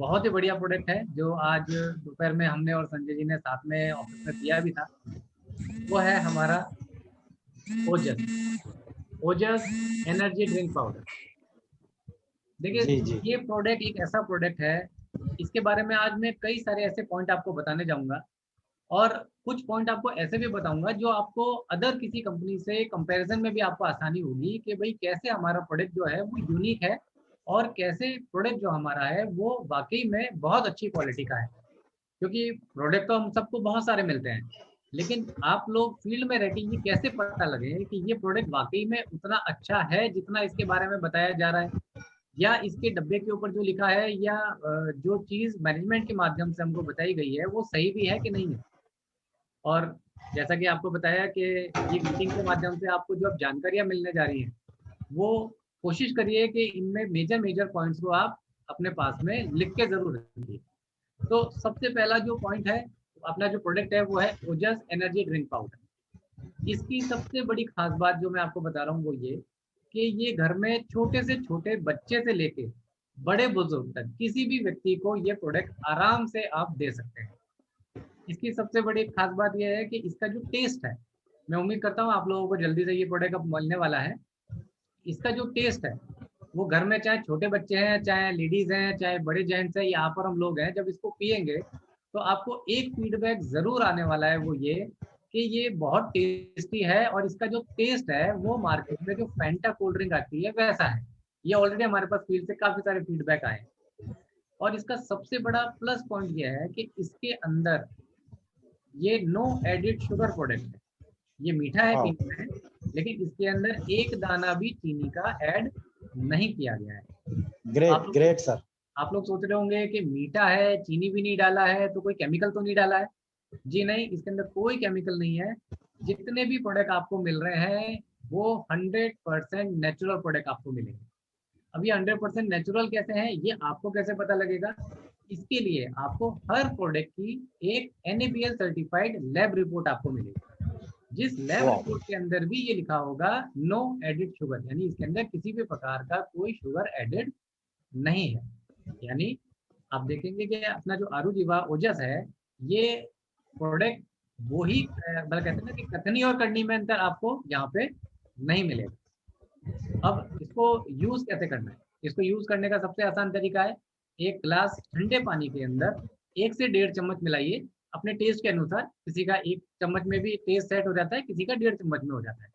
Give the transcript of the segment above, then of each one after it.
बहुत ही बढ़िया प्रोडक्ट है जो आज दोपहर में हमने और संजय जी ने साथ में ऑफिस में पिया भी था। वो है हमारा ओजस। ओजस एनर्जी ड्रिंक पाउडर। देखिए, जी जी। ये प्रोडक्ट एक ऐसा प्रोडक्ट है, इसके बारे में आज मैं कई सारे ऐसे पॉइंट आपको बताने जाऊंगा और कुछ पॉइंट आपको ऐसे भी बताऊंगा जो आपको अदर किसी कंपनी से कंपैरिजन में भी आपको आसानी होगी कि भाई कैसे हमारा प्रोडक्ट जो है वो यूनिक है और कैसे प्रोडक्ट जो हमारा है वो वाकई में बहुत अच्छी क्वालिटी का है। क्योंकि प्रोडक्ट तो हम सबको बहुत सारे मिलते हैं, लेकिन आप लोग फील्ड में रह के ये कैसे पता लगे कि ये प्रोडक्ट वाकई में उतना अच्छा है जितना इसके बारे में बताया जा रहा है, या इसके डब्बे के ऊपर जो लिखा है, या जो चीज़ मैनेजमेंट के माध्यम से हमको बताई गई है वो सही भी है कि नहीं है। और जैसा कि आपको बताया कि ये मीटिंग के माध्यम से आपको जो अब जानकारियाँ मिलने जा रही हैं, वो कोशिश करिए कि इनमें मेजर मेजर पॉइंट्स को आप अपने पास में लिख के ज़रूर रखिए। तो सबसे पहला जो पॉइंट है, अपना जो प्रोडक्ट है वो है ओजस एनर्जी ड्रिंक पाउडर। इसकी सबसे बड़ी खास बात जो मैं आपको बता रहा हूँ वो ये कि ये घर में छोटे से छोटे बच्चे से लेके बड़े बुजुर्ग तक किसी भी व्यक्ति को ये प्रोडक्ट आराम से आप दे सकते हैं। इसकी सबसे बड़ी खास बात यह है कि इसका जो टेस्ट है, मैं उम्मीद करता हूँ आप लोगों को जल्दी से ये प्रोडक्ट अब मिलने वाला है। इसका जो टेस्ट है वो घर में चाहे छोटे बच्चे हैं, चाहे लेडीज हैं, चाहे बड़े जेंट्स हैं, यहाँ पर हम लोग हैं, जब इसको पियेंगे तो आपको एक फीडबैक जरूर आने वाला है, वो ये कि ये बहुत टेस्टी है और इसका जो टेस्ट है वो मार्केट में जो फैंटा कोल्ड ड्रिंक आती है वैसा है। ये ऑलरेडी हमारे पास फील्ड से काफी सारे फीडबैक आए हैं। और इसका सबसे बड़ा प्लस पॉइंट ये है कि इसके अंदर ये नो एडिड शुगर प्रोडक्ट है। ये मीठा है हाँ। पीने में, लेकिन इसके अंदर एक दाना भी चीनी का ऐड नहीं किया गया है। ग्रेट आप लोग ग्रेट सर। आप लोग सोच रहे होंगे कि मीठा है, चीनी भी नहीं डाला है, तो कोई केमिकल तो नहीं डाला है। जी नहीं, इसके अंदर कोई केमिकल नहीं है। जितने भी प्रोडक्ट आपको मिल रहे हैं वो 100% नेचुरल प्रोडक्ट आपको मिलेंगे। अब ये 100% नेचुरल कैसे हैं, ये आपको कैसे पता लगेगा? इसके लिए आपको हर प्रोडक्ट की एक NABL सर्टिफाइड लैब रिपोर्ट आपको मिलेगी, जिस लैब वाह। रिपोर्ट के अंदर भी ये लिखा होगा नो एडिड शुगर, यानी इसके अंदर किसी भी प्रकार का कोई शुगर एडिड नहीं है। यानी आप देखेंगे कि अपना जो आरू जीवा ओजस है, ये प्रोडक्ट वो ही मतलब कहते हैं ना कि कथनी और करनी में अंतर आपको यहाँ पे नहीं मिलेगा। अब इसको यूज कैसे करना है? इसको यूज करने का सबसे आसान तरीका है, एक गिलास ठंडे पानी के अंदर 1 से 1.5 चम्मच मिलाइए अपने टेस्ट के अनुसार। किसी का 1 चम्मच में भी टेस्ट सेट हो जाता है, किसी का 1.5 चम्मच में हो जाता है।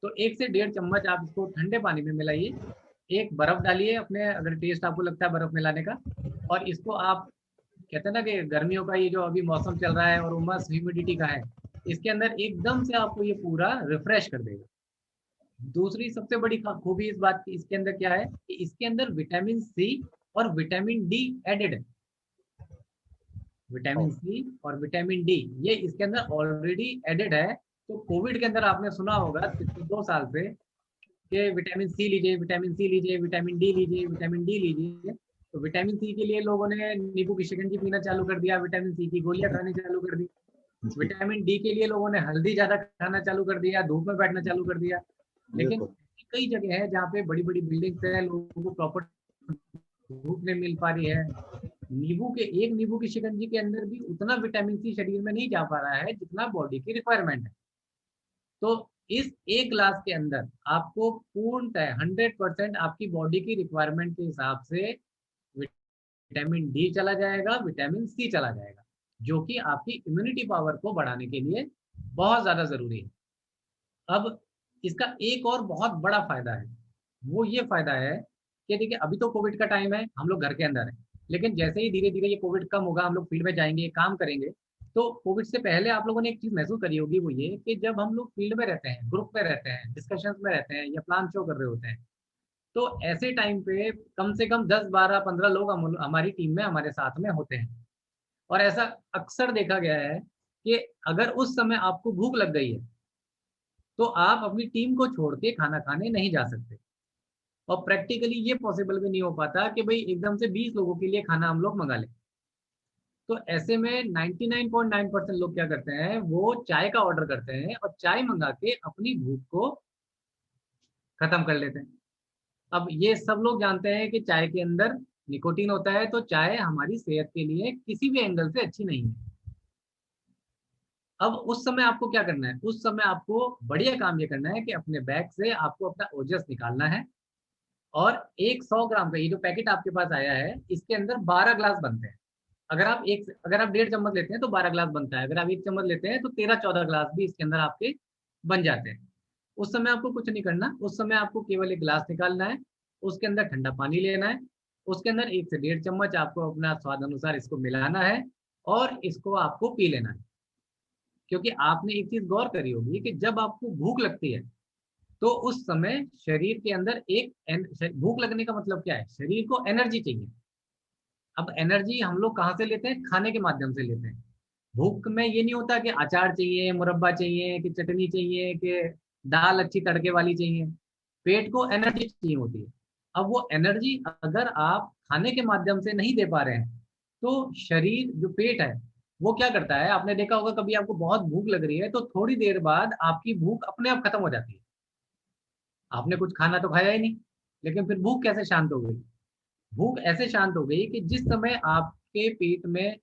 तो 1 से 1.5 चम्मच आप इसको ठंडे पानी में मिलाइए। एक बर्फ डालिए अपने, अगर टेस्ट आपको लगता है बर्फ मिलाने का। और इसको आप कहते हैं ना कि गर्मियों का ये जो अभी मौसम चल रहा है और उमस ह्यूमिडिटी का है, इसके अंदर एकदम से आपको ये पूरा रिफ्रेश कर देगा। दूसरी सबसे बड़ी खूबी इस बात की इसके अंदर क्या है कि इसके अंदर विटामिन सी और विटामिन डी एडेड है। विटामिन सी और विटामिन डी ये इसके अंदर ऑलरेडी एडेड है। तो कोविड के अंदर आपने सुना होगा पिछले 2 साल से कि विटामिन सी लीजिए, विटामिन सी लीजिए, विटामिन डी लीजिए, विटामिन डी लीजिए। तो विटामिन सी के लिए लोगों ने नींबू की शिकंजी पीना चालू कर दिया, विटामिन सी की गोलियां खानी चालू कर दी। जी। विटामिन डी के लिए लोगों ने हल्दी ज्यादा खाना चालू कर दिया, धूप में बैठना चालू कर दिया। लेकिन बिल्कुल। कई जगह है जहाँ पे बड़ी बड़ी बिल्डिंग्स है, लोगों को प्रॉपर धूप नहीं मिल पा रही है। एक नींबू की शिकंजी के अंदर भी उतना विटामिन सी शरीर में नहीं जा पा रहा है जितना बॉडी की रिक्वायरमेंट है। तो इस एक ग्लास के अंदर आपको पूर्णतः 100% आपकी बॉडी की रिक्वायरमेंट के हिसाब से विटामिन डी चला जाएगा, विटामिन सी चला जाएगा, जो कि आपकी इम्यूनिटी पावर को बढ़ाने के लिए बहुत ज्यादा जरूरी है। अब इसका एक और बहुत बड़ा फायदा है, वो ये फायदा है कि देखिए अभी तो कोविड का टाइम है, हम लोग घर के अंदर हैं, लेकिन जैसे ही धीरे धीरे ये कोविड कम होगा, हम लोग फील्ड में जाएंगे, काम करेंगे। तो कोविड से पहले आप लोगों ने एक चीज महसूस करी होगी, वो ये कि जब हम लोग फील्ड में रहते हैं, ग्रुप में रहते हैं, डिस्कशंस में रहते हैं या प्लान शो कर रहे होते हैं, तो ऐसे टाइम पे कम से कम 10 12 15 लोग हमारी टीम में हमारे साथ में होते हैं। और ऐसा अक्सर देखा गया है कि अगर उस समय आपको भूख लग गई है तो आप अपनी टीम को छोड़ के खाना खाने नहीं जा सकते। और प्रैक्टिकली ये पॉसिबल भी नहीं हो पाता कि भाई एकदम से 20 लोगों के लिए खाना हम लोग मंगा लें। तो ऐसे में 99.9% लोग क्या करते हैं, वो चाय का ऑर्डर करते हैं और चाय मंगा के अपनी भूख को खत्म कर लेते हैं। अब ये सब लोग जानते हैं कि चाय के अंदर निकोटीन होता है, तो चाय हमारी सेहत के लिए किसी भी एंगल से अच्छी नहीं है। अब उस समय आपको क्या करना है, उस समय आपको बढ़िया काम ये करना है कि अपने बैग से आपको अपना ओजस निकालना है, और एक 100 ग्राम का ये जो पैकेट आपके पास आया है, इसके अंदर 12 ग्लास बनते हैं। अगर आप 1.5 चम्मच लेते हैं तो 12 ग्लास बनता है, अगर आप 1 चम्मच लेते हैं तो 13-14 ग्लास भी इसके अंदर आपके बन जाते हैं। उस समय आपको कुछ नहीं करना, उस समय आपको केवल एक गिलास निकालना है, उसके अंदर ठंडा पानी लेना है, उसके अंदर 1 से 1.5 चम्मच आपको अपना स्वाद अनुसार इसको मिलाना है, और इसको आपको पी लेना है। क्योंकि आपने एक चीज गौर करी होगी कि जब आपको भूख लगती है, तो उस समय शरीर के अंदर भूख लगने का मतलब क्या है, शरीर को एनर्जी चाहिए। अब एनर्जी हम लोग कहाँ से लेते हैं, खाने के माध्यम से लेते हैं। भूख में ये नहीं होता कि अचार चाहिए, मुरब्बा चाहिए, कि चटनी चाहिए, कि दाल अच्छी तड़के वाली चाहिए। पेट को एनर्जी चाहिए होती है। अब वो एनर्जी अगर आप खाने के माध्यम से नहीं दे पा रहे हैं, तो शरीर जो पेट है वो क्या करता है, आपने देखा होगा कभी आपको बहुत भूख लग रही है तो थोड़ी देर बाद आपकी भूख अपने आप खत्म हो जाती है। आपने कुछ खाना तो खाया ही नहीं, लेकिन फिर भूख कैसे शांत हो गई? भूख ऐसे शांत हो गई कि जिस समय आपके पेट में,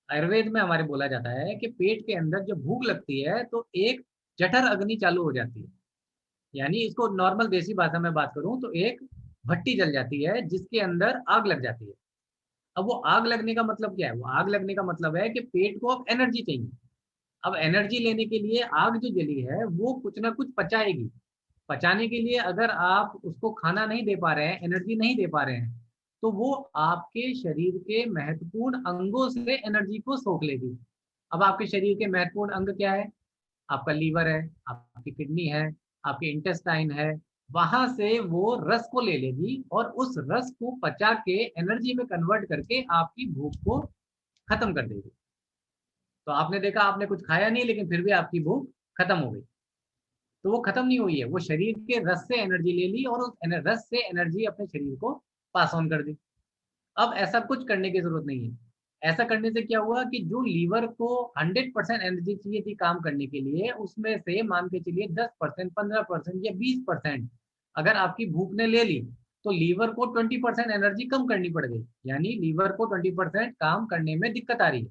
आयुर्वेद में हमारे बोला जाता है कि पेट के अंदर जब भूख लगती है तो एक जठर अग्नि चालू हो जाती है। यानी इसको नॉर्मल देसी भाषा में बात करूं तो एक भट्टी जल जाती है जिसके अंदर आग लग जाती है। अब वो आग लगने का मतलब क्या है, वो आग लगने का मतलब है कि पेट को अब एनर्जी चाहिए। अब एनर्जी लेने के लिए आग जो जली है वो कुछ ना कुछ पचाएगी। पचाने के लिए अगर आप उसको खाना नहीं दे पा रहे हैं, एनर्जी नहीं दे पा रहे हैं, तो वो आपके शरीर के महत्वपूर्ण अंगों से एनर्जी को सोख लेगी। अब आपके शरीर के महत्वपूर्ण अंग क्या है? आपका लीवर है, आपकी किडनी है, आपके इंटेस्टाइन है। वहां से वो रस को ले लेगी और उस रस को पचा के एनर्जी में कन्वर्ट करके आपकी भूख को खत्म कर देगी। तो आपने देखा, आपने कुछ खाया नहीं लेकिन फिर भी आपकी भूख खत्म हो गई। तो वो खत्म नहीं हुई है, वो शरीर के रस से एनर्जी ले ली और उस रस से एनर्जी अपने शरीर को पास ऑन कर दी। अब ऐसा कुछ करने की जरूरत नहीं है। ऐसा करने से क्या हुआ कि जो लीवर को 100% एनर्जी चाहिए थी काम करने के लिए, उसमें से मान के चलिए 10%, 15% या 20% अगर आपकी भूख ने ले ली, तो लीवर को 20% एनर्जी कम करनी पड़ गई। यानी लीवर को 20% काम करने में दिक्कत आ रही है।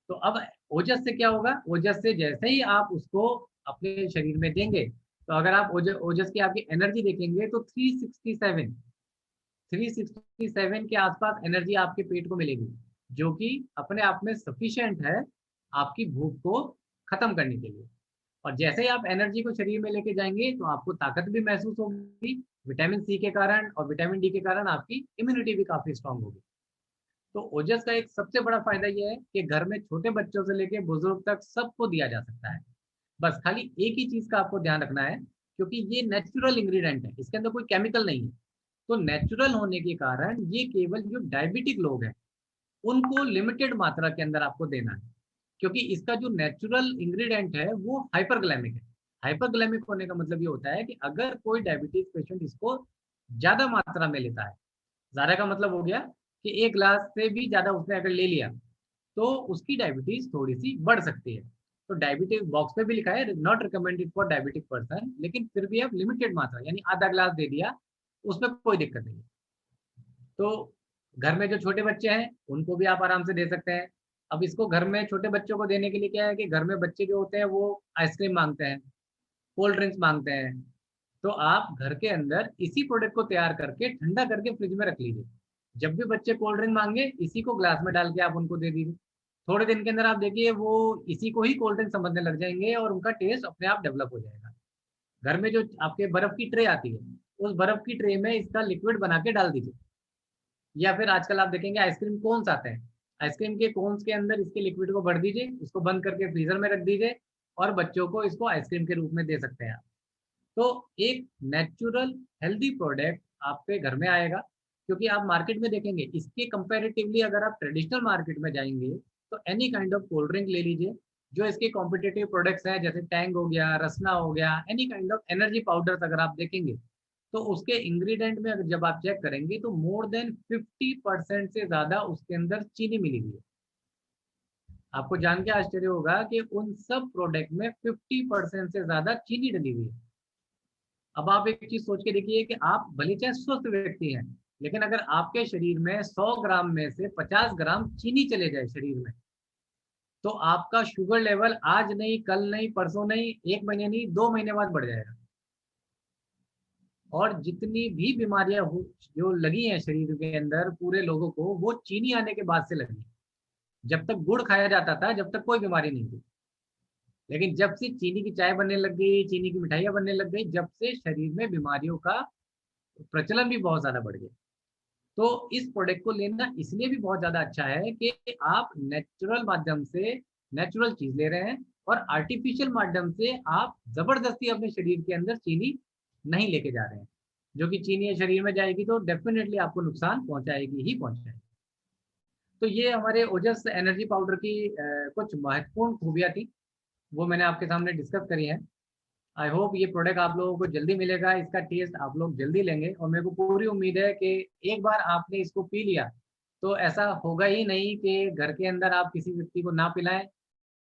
तो अब ओजस से क्या होगा, ओजस से जैसे ही आप उसको अपने शरीर में देंगे, तो अगर आप ओजस की आपकी एनर्जी देखेंगे तो 367 के आसपास एनर्जी आपके पेट को मिलेगी, जो कि अपने आप में सफिशिएंट है आपकी भूख को खत्म करने के लिए। और जैसे ही आप एनर्जी को शरीर में लेके जाएंगे तो आपको ताकत भी महसूस होगी, विटामिन सी के कारण और विटामिन डी के कारण आपकी इम्यूनिटी भी काफी स्ट्रांग होगी। तो ओजस का एक सबसे बड़ा फायदा यह है कि घर में छोटे बच्चों से लेके बुजुर्ग तक सबको दिया जा सकता है। बस खाली एक ही चीज का आपको ध्यान रखना है, क्योंकि ये नेचुरल इंग्रेडिएंट है, इसके अंदर कोई केमिकल नहीं है। तो नेचुरल होने के कारण ये केवल जो डायबिटिक लोग हैं उनको लिमिटेड मात्रा के अंदर आपको देना है, क्योंकि इसका जो नेचुरल इंग्रेडिएंट है वो हाइपरग्लाइमिक है। हाइपरग्लाइमिक होने का मतलब ये होता है कि अगर कोई डायबिटीज पेशेंट इसको ज्यादा मात्रा में लेता है, ज्यादा का मतलब हो गया कि 1 गिलास से भी ज्यादा उसने अगर ले लिया, तो उसकी डायबिटीज थोड़ी सी बढ़ सकती है। तो डायबिटीज बॉक्स पे भी लिखा है not recommended for diabetic person, लेकिन फिर भी आप लिमिटेड मात्रा यानी आधा गिलास दे दिया, उसमें कोई दिक्कत नहीं है। तो घर में जो छोटे बच्चे हैं उनको भी आप आराम से दे सकते हैं। अब इसको घर में छोटे बच्चों को देने के लिए क्या है कि घर में बच्चे जो होते हैं वो आइसक्रीम मांगते हैं, कोल्ड ड्रिंक्स मांगते हैं। तो आप घर के अंदर इसी प्रोडक्ट को तैयार करके ठंडा करके फ्रिज में रख लीजिए। जब भी बच्चे कोल्ड ड्रिंक मांगे, इसी को ग्लास में डाल के आप उनको दे दीजिए। थोड़े दिन के अंदर आप देखिए वो इसी को ही कोल्ड ड्रिंक समझने लग जाएंगे और उनका टेस्ट अपने आप डेवलप हो जाएगा। घर में जो आपके बर्फ की ट्रे आती है, उस बर्फ की ट्रे में इसका लिक्विड बना के डाल दीजिए। या फिर आजकल आप देखेंगे आइसक्रीम कोन्स आते हैं, आइसक्रीम के कोन्स के अंदर इसके लिक्विड को भर दीजिए, उसको बंद करके फ्रीजर में रख दीजिए और बच्चों को इसको आइसक्रीम के रूप में दे सकते हैं आप। तो एक नेचुरल हेल्दी प्रोडक्ट आपके घर में आएगा। क्योंकि आप मार्केट में देखेंगे इसके कंपैरेटिवली, अगर आप ट्रेडिशनल मार्केट में जाएंगे तो any kind of cold drink ले लीजिए, जो इसके कॉम्पिटेटिव प्रोडक्ट्स हैं जैसे टैंग हो गया, रसना हो गया, any kind of energy powders अगर आप देखेंगे, तो उसके इंग्रेडिएंट में अगर जब आप चेक करेंगे तो मोर देन 50% से ज्यादा उसके अंदर चीनी मिली हुई है। आपको जान के आश्चर्य होगा कि उन सब प्रोडक्ट में 50% से ज्यादा चीनी डली हुई है। अब आप एक चीज सोच के देखिए कि आप भले चाहे स्वस्थ व्यक्ति हैं, लेकिन अगर आपके शरीर में 100 ग्राम में से 50 ग्राम चीनी चले जाए शरीर में, तो आपका शुगर लेवल आज नहीं, कल नहीं, परसों नहीं, 1 महीने नहीं, 2 महीने बाद बढ़ जाएगा। और जितनी भी बीमारियां हो जो लगी हैं शरीर के अंदर पूरे लोगों को, वो चीनी आने के बाद से लगी। जब तक गुड़ खाया जाता था, जब तक कोई बीमारी नहीं थी। लेकिन जब से चीनी की चाय बनने लग गई, चीनी की मिठाइयाँ बनने लग गई, जब से शरीर में बीमारियों का प्रचलन भी बहुत ज़्यादा बढ़ गया। तो इस प्रोडक्ट को लेना इसलिए भी बहुत ज़्यादा अच्छा है कि आप नेचुरल माध्यम से नेचुरल चीज़ ले रहे हैं, और आर्टिफिशियल माध्यम से आप ज़बरदस्ती अपने शरीर के अंदर चीनी नहीं लेके जा रहे हैं। जो कि चीनी शरीर में जाएगी तो डेफिनेटली आपको नुकसान पहुंचाएगी ही पहुंचाएगी। तो ये हमारे ओजस एनर्जी पाउडर की कुछ महत्वपूर्ण खूबियाँ थी, वो मैंने आपके सामने डिस्कस करी है। आई होप ये प्रोडक्ट आप लोगों को जल्दी मिलेगा, इसका टेस्ट आप लोग जल्दी लेंगे, और मेरे को पूरी उम्मीद है कि एक बार आपने इसको पी लिया तो ऐसा होगा ही नहीं कि घर के अंदर आप किसी व्यक्ति को ना पिलाएं,